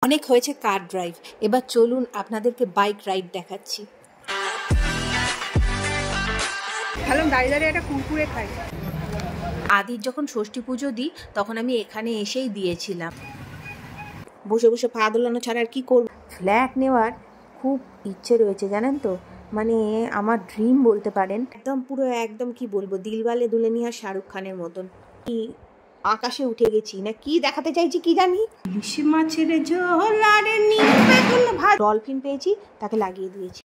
অনেক হয়েছে car drive, এবার চলুন আপনাদেরকে বাইক রাইড দেখাচ্ছি। ভালো দাঁড়িয়ে দাঁড়িয়ে একটা কুরকুরে খাই। আদির যখন ষষ্ঠী পুজো দিই তখন আমি এখানে এসেই দিয়েছিলাম। বসে বসে পা দোলানো ছাড়া আর কি করব। ফ্ল্যাট নেওয়ার খুব ইচ্ছে রয়েছে জানেন তো, মানে আমার ড্রিম বলতে পারেন। একদম পুরো একদম কি বলবো, দিলওয়ালে দুলহানিয়া শাহরুখ খানের মতন। আকাশে উঠে গেছি না কি দেখাতে চাইছি কি জানি। ইলিশ মাছের ঝোল আর নিম বেগুন ভাজা। ডলফিন পেয়েছি, তাকে লাগিয়ে দিয়েছি।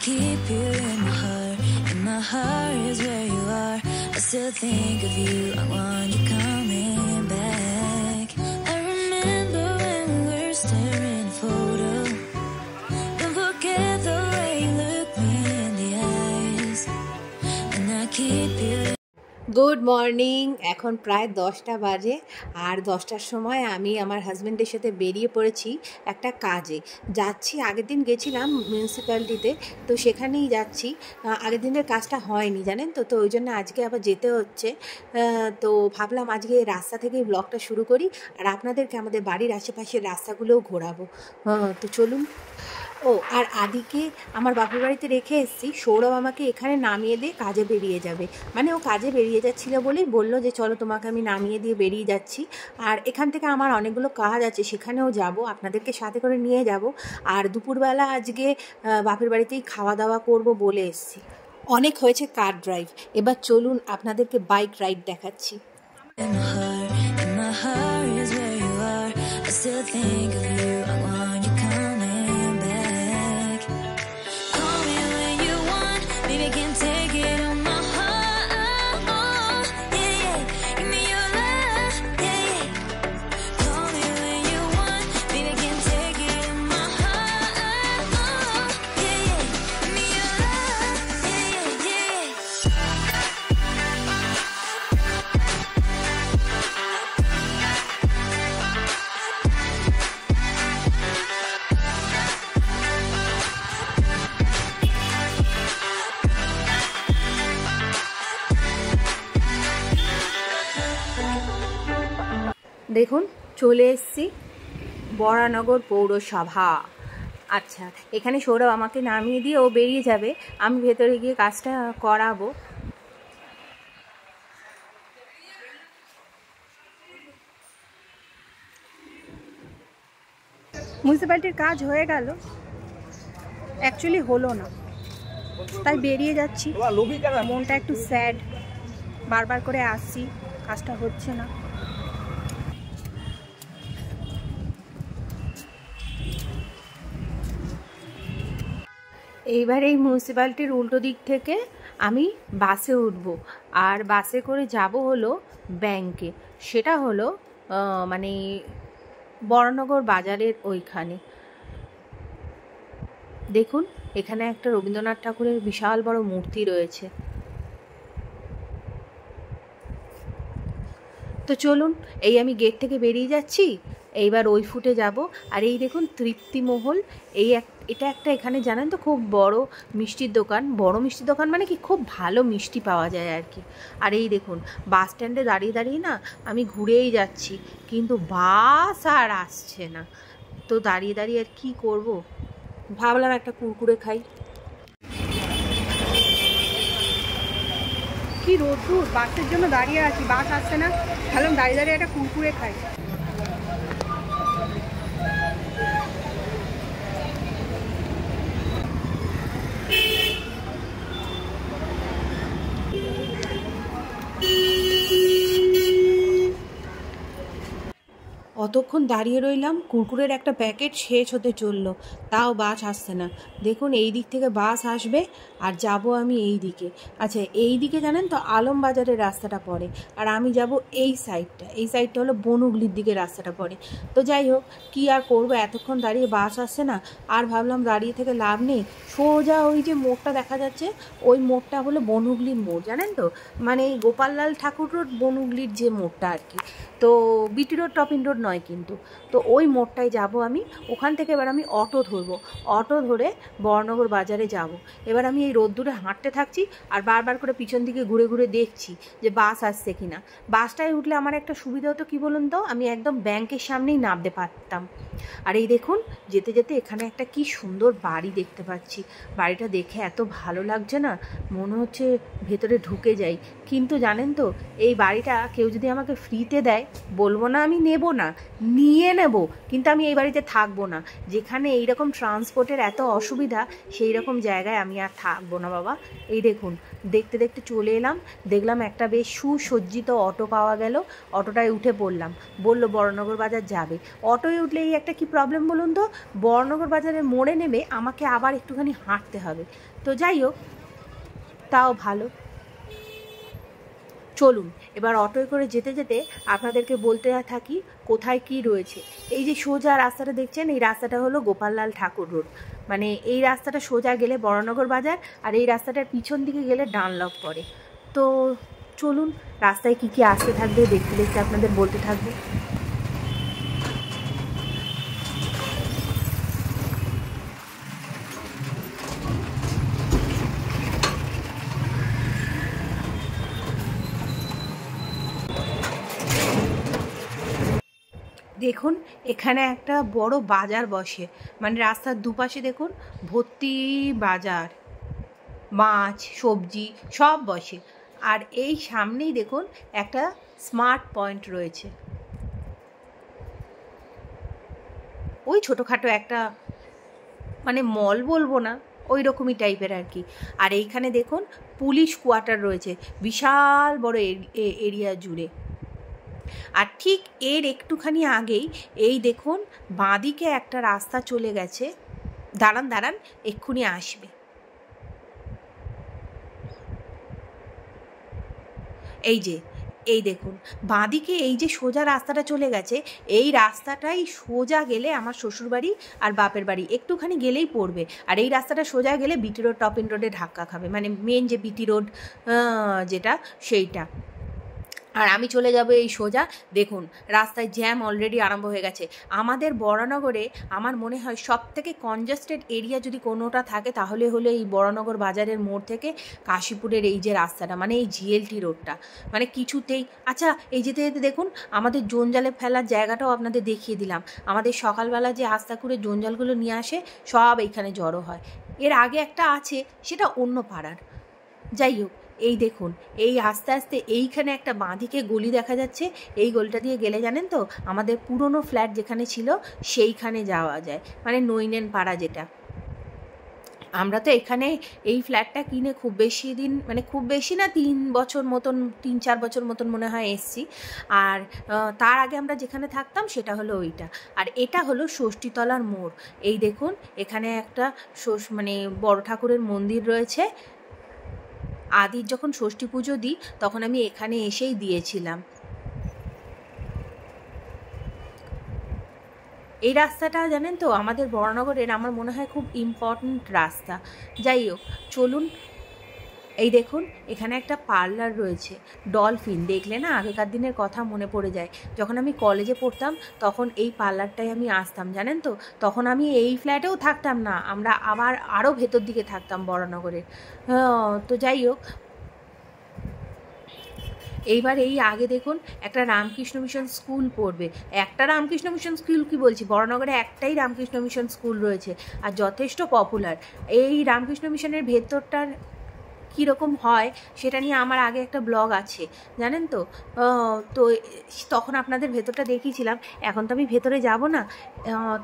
Keep you in my heart, and my heart is where you are. I still think of you, I want you coming back. I remember when we were staring photo. Don't forget the way you look me in the eyes, and I keep you. Good morning, এখন প্রায় 10টা বাজে। আর 10টার সময় আমি আমার হাজব্যান্ডের সাথে বেরিয়ে পড়েছি একটা কাজে যাচ্ছি। আগের দিন গেছিলাম মিউনিসিপ্যালিটিতে, তো সেখানেই যাচ্ছি। আগের দিনের কাজটা হয়নি জানেন তো, তো ওই জন্য আজকে আবার যেতে হচ্ছে। তো ভাবলাম আজকে রাস্তা থেকেই ব্লগটা শুরু করি আর আপনাদেরকে আমাদের বাড়ির আশেপাশের রাস্তাগুলোও ঘোরাবো। তো চলুন। ও আর আদিকে আমার বাপের বাড়িতে রেখে এসেছি, সৌরভ আমাকে এখানে নামিয়ে দিয়ে কাজে বেরিয়ে যাবে। মানে ও কাজে বেরিয়ে যাচ্ছিলো বলেই বললো যে চলো তোমাকে আমি নামিয়ে দিয়ে বেরিয়ে যাচ্ছি। আর এখান থেকে আমার অনেকগুলো কাজ আছে, সেখানেও যাব, আপনাদেরকে সাথে করে নিয়ে যাব। আর দুপুরবেলা আজকে বাপের বাড়িতেই খাওয়া দাওয়া করব বলে এসেছি। অনেক হয়েছে কার ড্রাইভ, এবার চলুন আপনাদেরকে বাইক রাইড দেখাচ্ছি। দেখুন চলে এসেছি বরানগর পৌরসভা। আচ্ছা, এখানে সৌরভ আমাকে নামিয়ে দিয়ে ও বেরিয়ে যাবে, আমি ভেতরে গিয়ে কাজটা করাবো। মিউনিসিপ্যালিটির কাজ হয়ে গেল, অ্যাকচুয়ালি হলো না, তাই বেরিয়ে যাচ্ছি। মনটা একটু স্যাড, বারবার করে আসছি, কাজটা হচ্ছে না। এইবার এই মিউনিসিপ্যালিটির উল্টো দিক থেকে আমি বাসে উঠব, আর বাসে করে যাব হলো ব্যাংকে। সেটা হলো মানে বরানগর বাজারের ওইখানে। দেখুন এখানে একটা রবীন্দ্রনাথ ঠাকুরের বিশাল বড় মূর্তি রয়েছে। তো চলুন, এই আমি গেট থেকে বেরিয়ে যাচ্ছি, এইবার ওই ফুটে যাব। আর এই দেখুন তৃপ্তিমহল, এটা একটা এখানে জানেন তো খুব বড় মিষ্টির দোকান। বড় মিষ্টির দোকান মানে কি, খুব ভালো মিষ্টি পাওয়া যায় আর কি। আর এই দেখুন বাস স্ট্যান্ডে দাঁড়িয়ে দাঁড়িয়ে না আমি ঘুরেই যাচ্ছি, কিন্তু বাস আর আসছে না। তো দাঁড়িয়ে দাঁড়িয়ে আর কি করব, ভাবলাম একটা কুরকুরে খাই। কি রোদ্দুর, বাসের জন্য দাঁড়িয়ে আছি, বাস আসছে না। ভালো দাঁড়িয়ে দাঁড়িয়ে একটা কুরকুরে খাই। অতক্ষণ দাঁড়িয়ে রইলাম, কুরকুরের একটা প্যাকেট শেষ হতে চললো, তাও বাস আসছে না। দেখুন এই দিক থেকে বাস আসবে আর যাব আমি এই দিকে। আচ্ছা এই দিকে জানেন তো আলমবাজারের রাস্তাটা পড়ে, আর আমি যাব এই সাইডটা হলো বনুগলির দিকে রাস্তাটা পড়ে। তো যাই হোক, কি আর করবো, এতক্ষণ দাঁড়িয়ে বাস আসছে না, আর ভাবলাম দাঁড়িয়ে থেকে লাভ নেই। সোজা ওই যে মোড়টা দেখা যাচ্ছে, ওই মোড়টা হলো বনুগলির মোড়, জানেন তো, মানে গোপাললাল ঠাকুর রোড বনুগলির যে মোড়টা আর কি। তো বিটি রোড টপিন রোড নয় কিন্তু। তো ওই মোড়টায় যাব আমি, ওখান থেকে এবার আমি অটো ধরবো, অটো ধরে বড়নগর বাজারে যাব। এবার আমি এই রোদ্দুরে হাঁটতে থাকছি আর বারবার করে পিছন দিকে ঘুরে ঘুরে দেখছি যে বাস আসছে কিনা। বাসটায় উঠলে আমার একটা সুবিধা হতো কী বলুন তো, আমি একদম ব্যাংকের সামনেই নামতে পারতাম। আর এই দেখুন যেতে যেতে এখানে একটা কি সুন্দর বাড়ি দেখতে পাচ্ছি। বাড়িটা দেখে এত ভালো লাগছে না, মনে হচ্ছে ভেতরে ঢুকে যাই। কিন্তু জানেন তো, এই বাড়িটা কেউ যদি আমাকে ফ্রিতে দেয়, বলবো না আমি নেব না, নিয়ে নেব, কিন্তু আমি এই বাড়িতে থাকবো না। যেখানে এইরকম ট্রান্সপোর্টের এত অসুবিধা, সেই রকম জায়গায় আমি আর থাকবো না বাবা। এই দেখুন দেখতে দেখতে চলে এলাম, দেখলাম একটা বেশ সুসজ্জিত অটো পাওয়া গেল, অটোটায় উঠে পড়লাম। বললো বড়নগর বাজার যাবে। অটোয় উঠলে এই একটা কি প্রবলেম বলুন তো, বড়নগর বাজারের মোড়ে নেমে আমাকে আবার একটুখানি হাঁটতে হবে। তো যাই হোক, তাও ভালো। চলুন এবার অটোয় করে যেতে যেতে আপনাদেরকে বলতে থাকি কোথায় কি রয়েছে। এই যে সোজা রাস্তাটা দেখছেন, এই রাস্তাটা হলো গোপাললাল ঠাকুর রোড। মানে এই রাস্তাটা সোজা গেলে বড়নগর বাজার, আর এই রাস্তাটার পিছন দিকে গেলে ডানলপ পড়ে। তো চলুন রাস্তায় কি কি আসতে থাকবে দেখতে দেখতে আপনাদের বলতে থাকবে। দেখুন এখানে একটা বড় বাজার বসে, মানে রাস্তার দুপাশে দেখুন ভর্তি বাজার, মাছ সবজি সব বসে। আর এই সামনেই দেখুন একটা স্মার্ট পয়েন্ট রয়েছে, ওই ছোটোখাটো একটা মানে মল বলবো না, ওই রকমই টাইপের আর কি। আর এইখানে দেখুন পুলিশ কোয়ার্টার রয়েছে বিশাল বড় এরিয়া জুড়ে। আর ঠিক এর একটুখানি আগেই এই দেখুন বাঁদিকে একটা রাস্তা চলে গেছে, দাঁড়ান দাঁড়ান এক্ষুনি আসবে। এই যে এই দেখুন বাঁদিকে এই যে সোজা রাস্তাটা চলে গেছে, এই রাস্তাটাই সোজা গেলে আমার শ্বশুরবাড়ি আর বাপের বাড়ি, একটুখানি গেলেই পড়বে। আর এই রাস্তাটা সোজা গেলে বিটি রোড টপিন রোডে ধাক্কা খাবে, মানে মেন যে বিটি রোড যেটা সেইটা। আর আমি চলে যাব এই সোজা। দেখুন রাস্তায় জ্যাম অলরেডি আরম্ভ হয়ে গেছে। আমাদের বড়নগরে আমার মনে হয় সব থেকে কনজেস্টেড এরিয়া যদি কোনোটা থাকে তাহলে হলো এই বড়নগর বাজারের মোড় থেকে কাশীপুরের এই যে রাস্তাটা, মানে এই জিএলটি রোডটা, মানে কিছুতেই। আচ্ছা এই যেতে যেতে দেখুন আমাদের জঞ্জালে ফেলার জায়গাটাও আপনাদের দেখিয়ে দিলাম। আমাদের সকালবেলা যে আস্তা করে জঞ্জালগুলো নিয়ে আসে সব এইখানে জড়ো হয়। এর আগে একটা আছে, সেটা অন্য পাড়ার। যাই হোক, এই দেখুন এই আস্তে আস্তে এইখানে একটা বাঁদিকে গলি দেখা যাচ্ছে, এই গলিটা দিয়ে গেলে জানেন তো আমাদের পুরনো ফ্ল্যাট যেখানে ছিল সেইখানে যাওয়া যায়, মানে নৈনেন পাড়া যেটা। আমরা তো এখানে এই ফ্ল্যাটটা কিনে খুব বেশি দিন, মানে খুব বেশি না 3 বছর মতন, 3-4 বছর মতন মনে হয় এসছি। আর তার আগে আমরা যেখানে থাকতাম সেটা হলো ওইটা। আর এটা হলো ষষ্ঠীতলার মোড়। এই দেখুন এখানে একটা মানে বড় ঠাকুরের মন্দির রয়েছে। আদির যখন ষষ্ঠী পুজো দিই তখন আমি এখানে এসেই দিয়েছিলাম। এই রাস্তাটা জানেন তো আমাদের বড়নগরের আমার মনে হয় খুব ইম্পর্ট্যান্ট রাস্তা। যাই হোক চলুন, এই দেখুন এখানে একটা পার্লার রয়েছে ডলফিন, দেখলে না আগেকার দিনের কথা মনে পড়ে যায়। যখন আমি কলেজে পড়তাম তখন এই পার্লারটায় আমি আসতাম জানেন তো। তখন আমি এই ফ্ল্যাটেও থাকতাম না, আমরা আবার আরও ভেতর দিকে থাকতাম বড়নগরের। তো যাই হোক, এইবার এই আগে দেখুন একটা রামকৃষ্ণ মিশন স্কুল পড়বে। একটা রামকৃষ্ণ মিশন স্কুল কি বলছি, বড়নগরে একটাই রামকৃষ্ণ মিশন স্কুল রয়েছে আর যথেষ্ট পপুলার। এই রামকৃষ্ণ মিশনের ভেতরটার কীরকম হয় সেটা নিয়ে আমার আগে একটা ব্লগ আছে জানেন তো। তো তখন আপনাদের ভেতরটা দেখিয়েছিলাম। এখন তো আমি ভেতরে যাব না।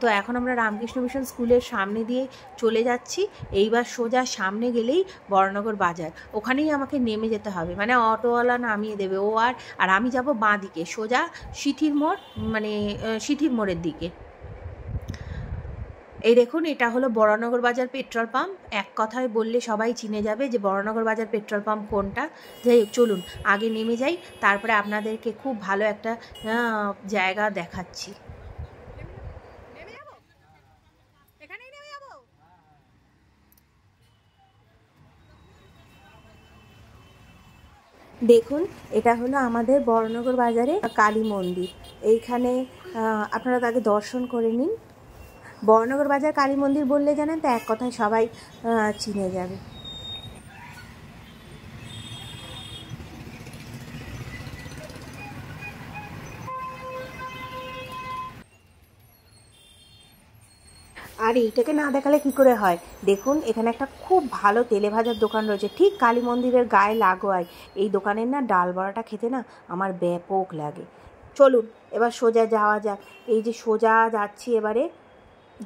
তো এখন আমরা রামকৃষ্ণ মিশন স্কুলের সামনে দিয়ে চলে যাচ্ছি। এইবার সোজা সামনে গেলেই বড়নগর বাজার, ওখানেই আমাকে নেমে যেতে হবে, মানে অটোওয়ালা নামিয়ে দেবে ও। আর আমি যাব বাঁ দিকে সোজা সিথির মোড়, মানে সিথির মোড়ের দিকে। এই দেখুন এটা হলো বড়নগর বাজার পেট্রোল পাম্প। এক কথায় বললে সবাই চিনে যাবে যে বড়নগর বাজার পেট্রোল পাম্প কোনটা। যাই হোক চলুন আগে নেমে যাই, তারপরে আপনাদেরকে খুব ভালো একটা জায়গা দেখাচ্ছি। দেখুন, এটা হলো আমাদের বড়নগর বাজারে কালী মন্দির। এইখানে আপনারা তাকে দর্শন করে নিন। বড়নগর বাজার কালী মন্দির বললে জানেন তো এক কথায় সবাই চিনে যাবে। আর এইটাকে না দেখালে কি করে হয়? দেখুন, এখানে একটা খুব ভালো তেলে ভাজার দোকান রয়েছে, ঠিক কালী মন্দিরের গায়ে লাগোয়ায়। এই দোকানের না ডাল বড়াটা খেতে না আমার ব্যাপক লাগে। চলুন এবার সোজা যাওয়া যাক। এই যে সোজা যাচ্ছি এবারে,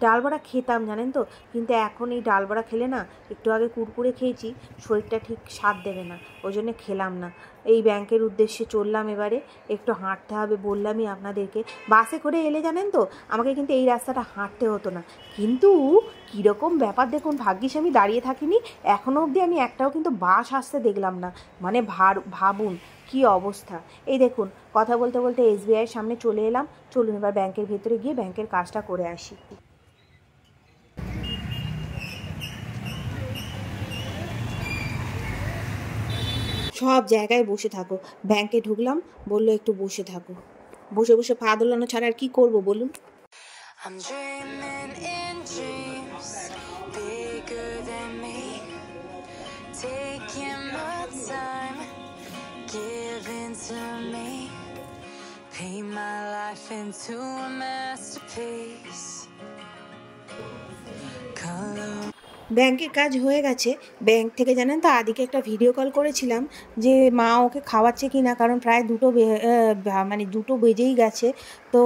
ডাল বড়া খেতাম জানেন তো, কিন্তু এখন এই ডাল বড়া খেলে না, একটু আগে কুরকুরে খেয়েছি, শরীরটা ঠিক সাথ দেবে না, ওই জন্য খেলাম না। এই ব্যাংকের উদ্দেশ্যে চললাম এবারে। একটু হাঁটতে হবে বললামই আপনাদেরকে। বাসে করে এলে জানেন তো আমাকে কিন্তু এই রাস্তাটা হাঁটতে হতো না, কিন্তু কীরকম ব্যাপার দেখুন, ভাগ্যিস আমি দাঁড়িয়ে থাকিনি, এখনও অবধি আমি একটাও কিন্তু বাস আসতে দেখলাম না। মানে ভাবুন কি অবস্থা। এই দেখুন, কথা বলতে বলতে SBIয়ের সামনে চলে এলাম। চলুন এবার ব্যাংকের ভেতরে গিয়ে ব্যাংকের কাজটা করে আসি। সব জায়গায় বসে থাকো। ব্যাংকে ঢুকলাম, বললো একটু বসে থাকো। বসে বসে পা দোলানো ছাড়া আর কি করবো বলুন? I'm dreaming in dreams bigger than me, taking my time, giving to me, paint my life into a masterpiece. Color. ব্যাংকের কাজ হয়ে গেছে। ব্যাংক থেকে জানেন তো আদিকে একটা ভিডিও কল করেছিলাম যে মা ওকে খাওয়াচ্ছে কি না, কারণ প্রায় মানে 2টো বেজেই গেছে। তো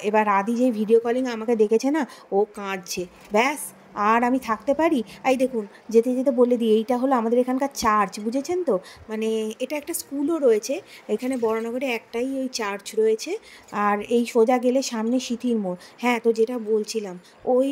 এবার আদি যে ভিডিও কলিং আমাকে দেখেছে না, ও কাঁদছে। ব্যাস, আর আমি থাকতে পারি? এই দেখুন, যেতে যেতে বলে দিই, এইটা হলো আমাদের এখানকার চার্চ, বুঝেছেন তো? মানে এটা একটা স্কুলও রয়েছে এখানে বড়নগরে, একটাই ওই চার্চ রয়েছে। আর এই সোজা গেলে সামনে সিথির মোড়। হ্যাঁ, তো যেটা বলছিলাম, ওই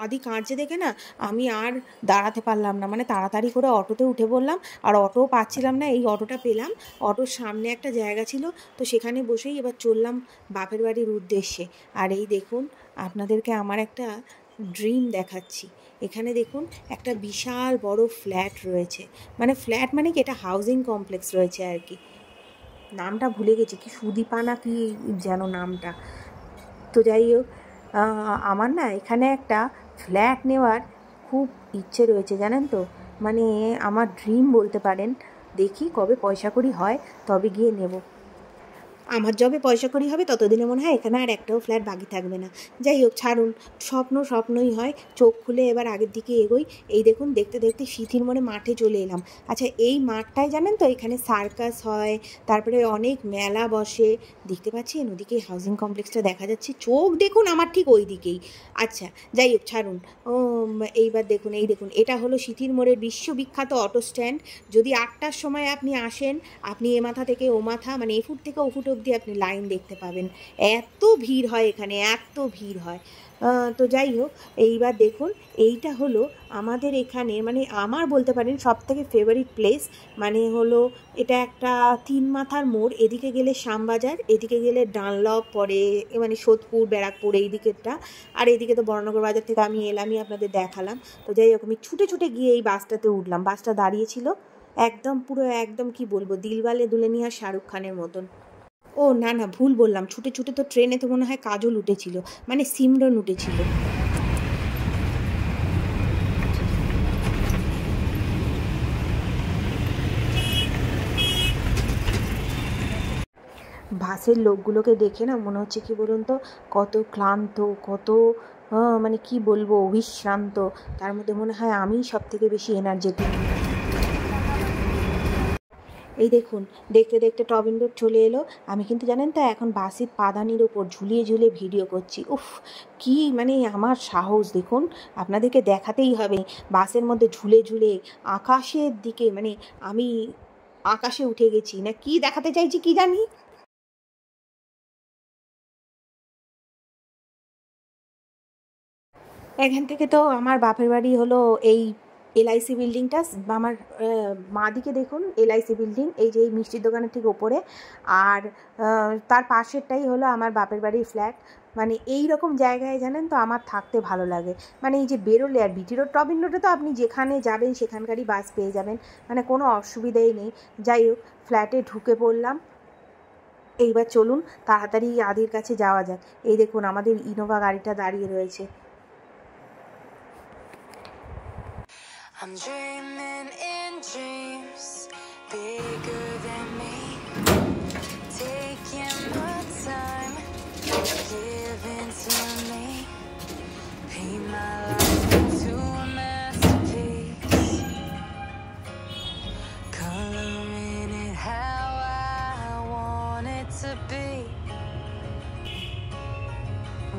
আদি কাঁদছে দেখে না আমি আর দাঁড়াতে পারলাম না, মানে তাড়াতাড়ি করে অটোতে উঠে পড়লাম। আর অটোও পাচ্ছিলাম না, এই অটোটা পেলাম। অটোর সামনে একটা জায়গা ছিল, তো সেখানে বসেই এবার চললাম বাপের বাড়ির উদ্দেশ্যে। আর এই দেখুন, আপনাদেরকে আমার একটা ড্রিম দেখাচ্ছি। এখানে দেখুন একটা বিশাল বড় ফ্ল্যাট রয়েছে, মানে ফ্ল্যাট মানে কি, এটা হাউজিং কমপ্লেক্স রয়েছে আর কি। নামটা ভুলে গেছি, কি সুদীপা না কি যেন নামটা। তো যাই হোক, আমার না এখানে একটা ফ্ল্যাট নেওয়ার খুব ইচ্ছে রয়েছে জানেন তো, মানে আমার ড্রিম বলতে পারেন। দেখি কবে পয়সা কড়ি হয় তবে গিয়ে নেব। আমার যবে পয়সা কড়ি হবে ততদিনে মনে হয় এখানে আর একটাও ফ্ল্যাট বাকি থাকবে না। যাই হোক, ছাড়ুন, স্বপ্ন স্বপ্নই হয়। চোখ খুলে এবার আগের দিকে এগোই। এই দেখুন, দেখতে দেখতে সিথির মোড়ে মাঠে চলে এলাম। আচ্ছা, এই মাঠটায় জানেন তো এখানে সার্কাস হয়, তারপরে অনেক মেলা বসে। দেখতে পাচ্ছেন ওদিকে হাউজিং কমপ্লেক্সটা দেখা যাচ্ছে, চোখ দেখুন আমার ঠিক ওই দিকেই। আচ্ছা যাই হোক, ছাড়ুন। এইবার দেখুন, এই দেখুন, এটা হলো সিথির মোড়ের বিশ্ববিখ্যাত অটো স্ট্যান্ড। যদি 8টার সময় আপনি আসেন, আপনি এ মাথা থেকে ও মাথা, মানে এ ফুট থেকে ও ফুট অবধি আপনি লাইন দেখতে পাবেন। এত ভিড় হয় এখানে, এত ভিড় হয়। তো যাই হোক, এইবার দেখুন, এইটা হলো আমাদের এখানে, মানে আমার বলতে পারেন সবথেকে ফেভারিট প্লেস। মানে হলো এটা একটা 3 মাথার মোড়। এদিকে গেলে শ্যামবাজার, এদিকে গেলে ডানলপ পড়ে, মানে সোদপুর ব্যারাকপুর এই দিকেরটা। আর এইদিকে তো বড়নগর বাজার থেকে আমি এলামই, আপনাদের দেখালাম। তো যাই হোক, আমি ছুটে ছুটে গিয়ে এই বাসটাতে উঠলাম। বাসটা দাঁড়িয়েছিল একদম, পুরো একদম কি বলবো, দিলওয়ালে দুলহানিয়া শাহরুখ খানের মতন। ও না না, ভুল বললাম, ছুটে ছুটে তো ট্রেনে তো মনে হয় কাজল উঠেছিল, মানে সিমরন উঠেছিল। বাসের লোকগুলোকে দেখে না মনে হচ্ছে কি বলুন তো, কত ক্লান্ত, কত মানে কি বলবো, অবিশ্রান্ত। তার মধ্যে মনে হয় আমিই সব থেকে বেশি এনার্জেটিক। এই দেখুন, দেখতে দেখতে টবিন রোড চলে এলো। আমি কিন্তু জানেন তো এখন বাসের পাদানির ওপর ঝুলিয়ে ঝুলিয়ে ভিডিও করছি। উফ, কি মানে আমার সাহস দেখুন, আপনাদেরকে দেখাতেই হবে। বাসের মধ্যে ঝুলে ঝুলে আকাশের দিকে, মানে আমি আকাশে উঠে গেছি না কি দেখাতে চাইছি কি জানি। এখান থেকে তো আমার বাপের বাড়ি হলো এই LIC বিল্ডিংটা। আমার মা দিকে দেখুন LIC বিল্ডিং, এই যে এই মিষ্টির দোকানের ঠিক ওপরে। আর তার পাশেরটাই হলো আমার বাপের বাড়ির ফ্ল্যাট। মানে এই রকম জায়গায় জানেন তো আমার থাকতে ভালো লাগে। মানে এই যে বেরোলে আর বিটি রোড টবিন রোডে তো আপনি যেখানে যাবেন সেখানকারই বাস পেয়ে যাবেন, মানে কোনো অসুবিধাই নেই। যাই হোক, ফ্ল্যাটে ঢুকে পড়লাম। এইবার চলুন তাড়াতাড়ি আদির কাছে যাওয়া যাক। এই দেখুন আমাদের ইনোভা গাড়িটা দাঁড়িয়ে রয়েছে। I'm dreaming in dreams bigger than me, taking my time, giving to me, paint my life into a masterpiece, coloring it how I want it to be,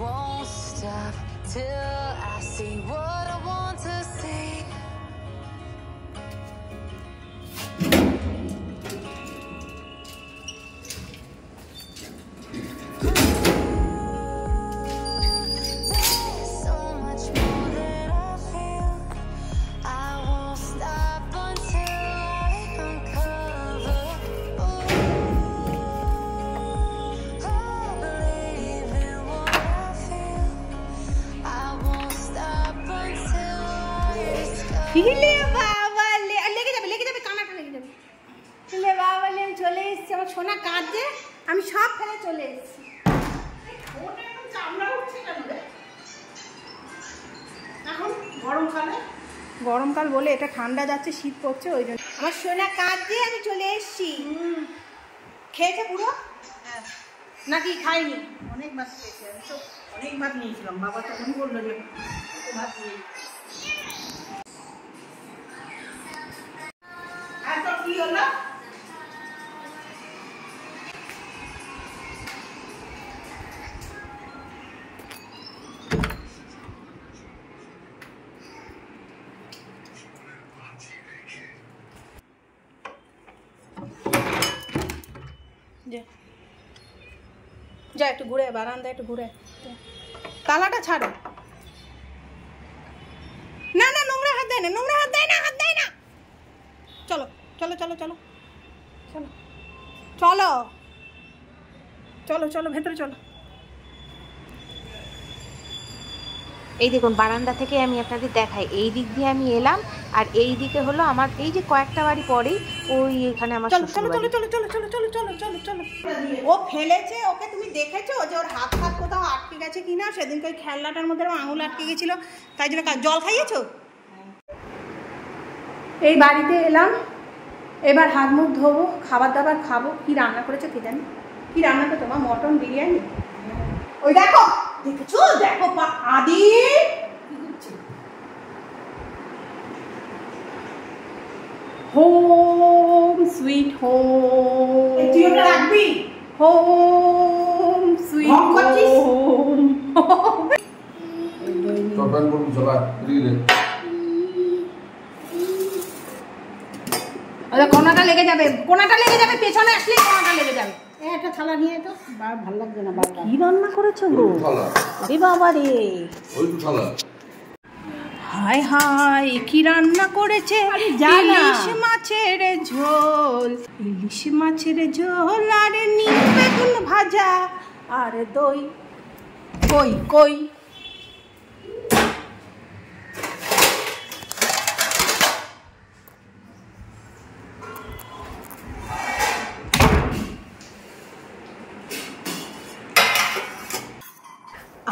won't stop till I see what I want to see. চলে এসেছি আমার সোনা কাজে, আমি সব ফেলে চলে এসেছি। এখন গরমকাল বলে এটা ঠান্ডা যাচ্ছে, শীত পড়ছে, ওই জন্য আমার সোনা কাজে আমি চলে এসেছি। খেয়েছে পুরো নাকি খাইনি? অনেক ভাত খেয়েছি, আমি তো অনেক ভাত নিয়েছিলাম। বাবা তখন বললো যে ভাত নেই। আর তো কি হলো? যা একটু ঘুরে বারান্দা, একটু ঘুরে তালাটা ছাড়ো। না না, নোংরা হাত দেয় না, নোংরা হাত দেয় না, হাত দেয় না। চলো চলো চলো চলো চলো চলো চলো চলো ভেতরে চলো। এই দেখুন বারান্দা থেকে আমি আপনাদের দেখাই, এই দিক দিয়ে আমি এলাম, আর এই দিকে হলো আমার এই যে কয়েকটা বাড়ি পরেই ওই এখানে আমার চলো চলো চলো চলো চলো চলো চলো চলো চলো চলো। ও ফেলেছে, ওকে তুমি দেখেছো যে ওর হাত হাত কোথাও আটকে গেছে কিনা? সেদিনকে ওই খেলনাটার মধ্যে আঙুল আটকে গেছিল, তাই জন্য জল খাইয়েছো। এই বাড়িতে এলাম, এবার হাত মুখ ধোবো, খাবার দাবার খাবো। কি রান্না করেছো কি জানি? কি রান্না করছো মা? মটন বিরিয়ানি। ওই দেখো, দেখেছো? দেখো আদি হোম সুইট হোম। তুই ওটা রাখবি? Home sweet home. চপান করব চলা রিলে। আরে কোনাটা লেগে যাবে, কোনাটা লেগে যাবে, পেছনে আসলে কোনাটা লেগে যাবে। একটা থালা নিয়ে তো, ভালো লাগবে না। বাবা কি রান্না করেছো গো? আরে বাবা রে, ওই তো থালা। হায় হায়, কি রান্না করেছে? ইলিশ মাছের ঝোল, ইলিশ মাছের ঝোল আর নিম বেগুন ভাজা আর দই। কই কই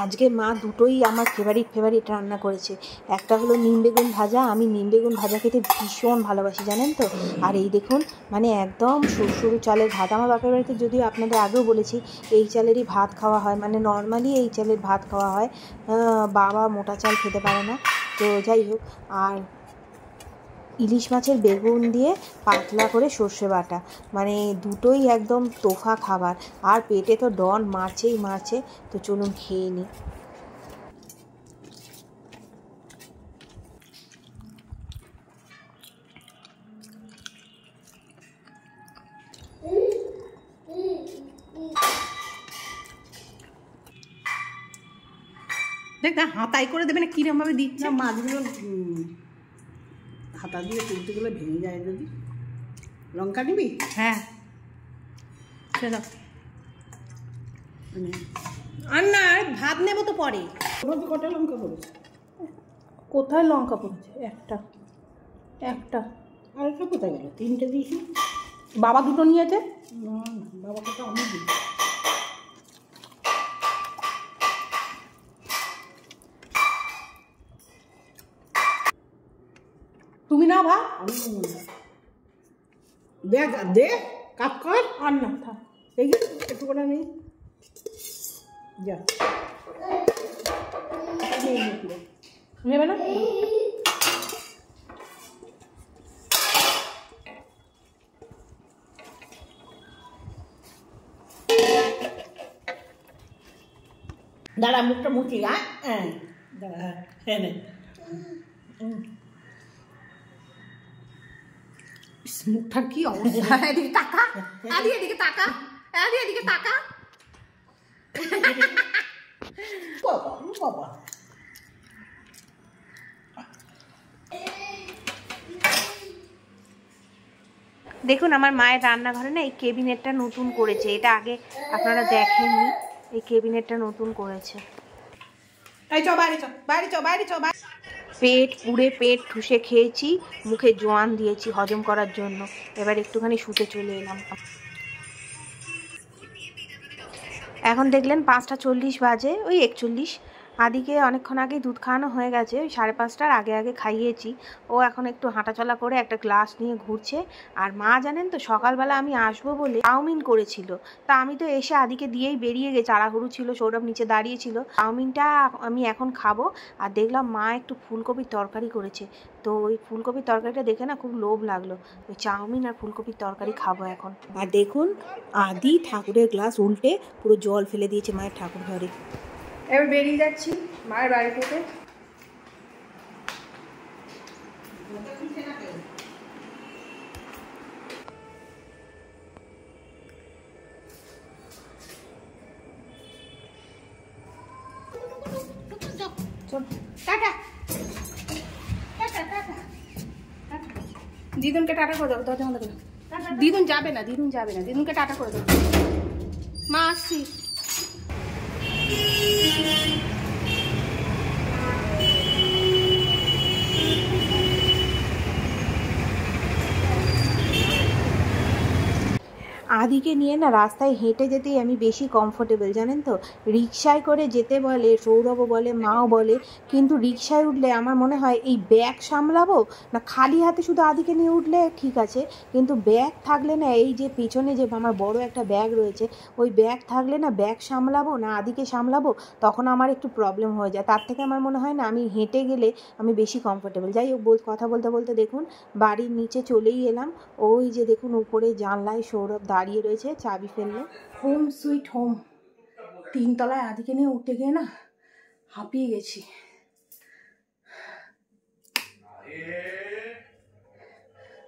আজকে মা দুটোই আমার ফেভারিট রান্না করেছে। একটা হলো নিম বেগুন ভাজা, আমি নিম বেগুন ভাজা খেতে ভীষণ ভালোবাসি জানেন তো। আর এই দেখুন মানে একদম সরু সরু চালের ভাত। আমার বাপের বাড়িতে যদিও আপনাদের আগেও বলেছি এই চালেরই ভাত খাওয়া হয়, মানে নর্মালি এই চালের ভাত খাওয়া হয়। বাবা মোটা চাল খেতে পারে না, তো যাই হোক। আর ইলিশ মাছের বেগুন দিয়ে পাতলা করে সর্ষে বাটা, মানে দুটোই একদম তোফা খাবার। আর পেটে তো ডন মারছেই মারছে, তো চলুন খেয়ে নিই। দেখ না, হাতাই করে দেবে না, কিরম ভাবে দিচ্ছে। মাছগুলো হাতা দিয়ে তুলতে গেলে ভেঙে যায় যদি। লঙ্কা নিবি? হ্যাঁ, সেটা মানে আর না, আর ভাত নেবো তো পরে। কটা লঙ্কা পড়েছে? কোথায় লঙ্কা পড়েছে? একটা একটা আর একটা কোথায় গেল? তিনটে দিয়েছি। বাবা দুটো নিয়েছে। না না, বাবাকে তো আমি দিই। তুমি না ভাত? আমি নেবো না। দেখ দে, কাপ কর। আর না, থাক। দেখি একটু করে নেই। যা নেবে না? দাঁড়া, মুখটা মুছি। হ্যাঁ দাঁড়া, হ্যাঁ নে। মুখটার কি অবস্থা! এদিকে তাকা, এদিকে তাকা, এদিকে তাকা। বাবা বাবা, দেখুন আমার মায়ের রান্নাঘরে না এই কেবিনেটটা নতুন করেছে, এটা আগে আপনারা দেখেননি। এই কেবিনেটটা নতুন করেছে। এই চ বাইরে, চ বাইরে, চ বাইরে, চ বাইরে। পেট পুড়ে পেট ঠুসে খেয়েছি, মুখে জোয়ান দিয়েছি হজম করার জন্য। এবার একটুখানি শুতে চলে এলাম। এখন দেখলেন 5:40 বাজে, ওই 41। আদিকে অনেকক্ষণ আগেই দুধ খাওয়ানো হয়ে গেছে, ওই 5:30টার আগে আগে খাইয়েছি। ও এখন একটু হাঁটাচলা করে একটা গ্লাস নিয়ে ঘুরছে। আর মা জানেন তো, সকালবেলা আমি আসবো বলে চাউমিন করেছিল, তা আমি তো এসে আদিকে দিয়েই বেরিয়ে গেছি, তাড়াহুড়ো ছিল, সৌরভ নিচে দাঁড়িয়েছিল। চাউমিনটা আমি এখন খাবো। আর দেখলাম মা একটু ফুলকপির তরকারি করেছে, তো ওই ফুলকপির তরকারিটা দেখে না খুব লোভ লাগলো। ওই চাউমিন আর ফুলকপির তরকারি খাবো এখন। আর দেখুন আদি ঠাকুরের গ্লাস উল্টে পুরো জল ফেলে দিয়েছে মায়ের ঠাকুর ঘরে। এবার বেরিয়ে যাচ্ছি মায়ের বাড়ি থেকে। টাটা, দিদুনকে টাটা করে দাও, দরজা বন্ধ করে। দিদুন যাবে না, দিদুন যাবে না, দিদুনকে টাটা করে দাও। মা আসছি। আদিকে নিয়ে না রাস্তায় হেঁটে যেতেই আমি বেশি কমফোর্টেবল, জানেন তো। রিক্সায় করে যেতে বলে, সৌরভও বলে, মাও বলে, কিন্তু রিক্সায় উঠলে আমার মনে হয় এই ব্যাগ সামলাবো না, খালি হাতে শুধু আদিকে নিয়ে উঠলে ঠিক আছে, কিন্তু ব্যাগ থাকলে না, এই যে পেছনে যে আমার বড় একটা ব্যাগ রয়েছে, ওই ব্যাগ থাকলে না ব্যাগ সামলাবো না আদিকে সামলাবো, তখন আমার একটু প্রবলেম হয়ে যায়। তার থেকে আমার মনে হয় না আমি হেঁটে গেলে আমি বেশি কমফোর্টেবল। যাই হোক, কথা বলতে বলতে দেখুন বাড়ির নিচে চলেই এলাম। ওই যে দেখুন উপরে জানলায় সৌরভ দাঁড়িয়ে রয়েছে, চাবি ফেললো। Home sweet home. 3 তলায় আদিকে নিয়ে উঠতে গিয়ে না হাঁপিয়ে গেছি।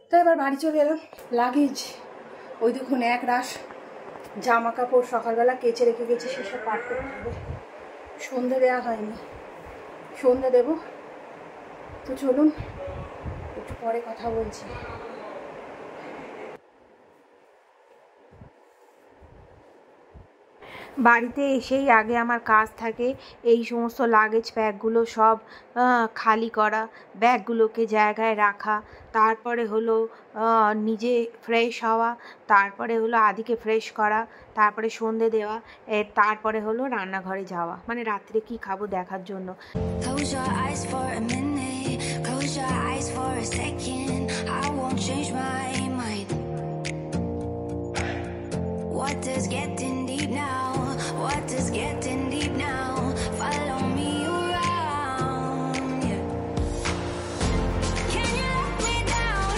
তো এবার বাড়ি চলে এলাম। লাগেজ ওই দেখুন এক রাশ জামা কাপড় সকালবেলা কেচে রেখে গেছি, সেসব পাঠ করতে হবে। সন্ধে দেওয়া হয়নি, সন্ধে দেব। তো চলুন একটু পরে কথা বলছি। বাড়িতে এসেই আগে আমার কাজ থাকে এই সমস্ত লাগেজ ব্যাগগুলো সব খালি করা, ব্যাগগুলোকে জায়গায় রাখা, তারপরে হলো নিজে ফ্রেশ হওয়া, তারপরে হলো আদিকে ফ্রেশ করা, তারপরে সন্ধে দেওয়া, তারপরে হলো রান্নাঘরে যাওয়া, মানে রাত্রে কি খাবো দেখার জন্য। Close your eyes for a minute, close your eyes for a second. I won't change my mind. What does getting deep now? What does getting deep now? Follow me around, yeah. Can you let me down?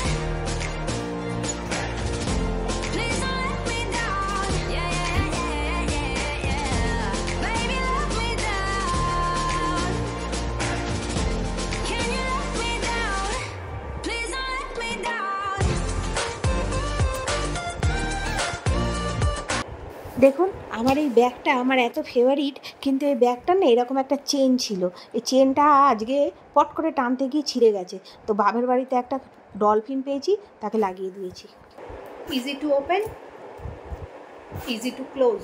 Please don't let me down. Yeah, yeah, yeah, yeah, yeah. Baby, let me down. Can you let me down? Please don't let me down. দেখুন আমার এই ব্যাগটা আমার এত favourite, কিন্তু এই ব্যাগটা না এরকম একটা চেন ছিল, এই চেনটা আজকে পট করে টানতে গিয়ে ছিঁড়ে গেছে। তো বাপের বাড়িতে একটা ডলফিন পেয়েছি, তাকে লাগিয়ে দিয়েছি। Easy to open, easy to close.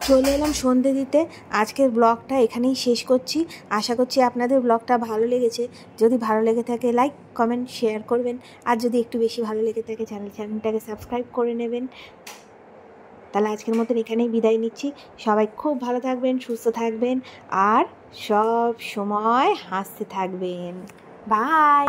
চলে এলাম সন্ধে দিতে। আজকের ব্লগটা এখানেই শেষ করছি। আশা করছি আপনাদের ব্লগটা ভালো লেগেছে। যদি ভালো লেগে থাকে লাইক কমেন্ট শেয়ার করবেন, আর যদি একটু বেশি ভালো লেগে থাকে চ্যানেলটাকে সাবস্ক্রাইব করে নেবেন। তাহলে আজকের মতন এখানেই বিদায় নিচ্ছি। সবাই খুব ভালো থাকবেন, সুস্থ থাকবেন, আর সব সময় হাসতে থাকবেন। বাই।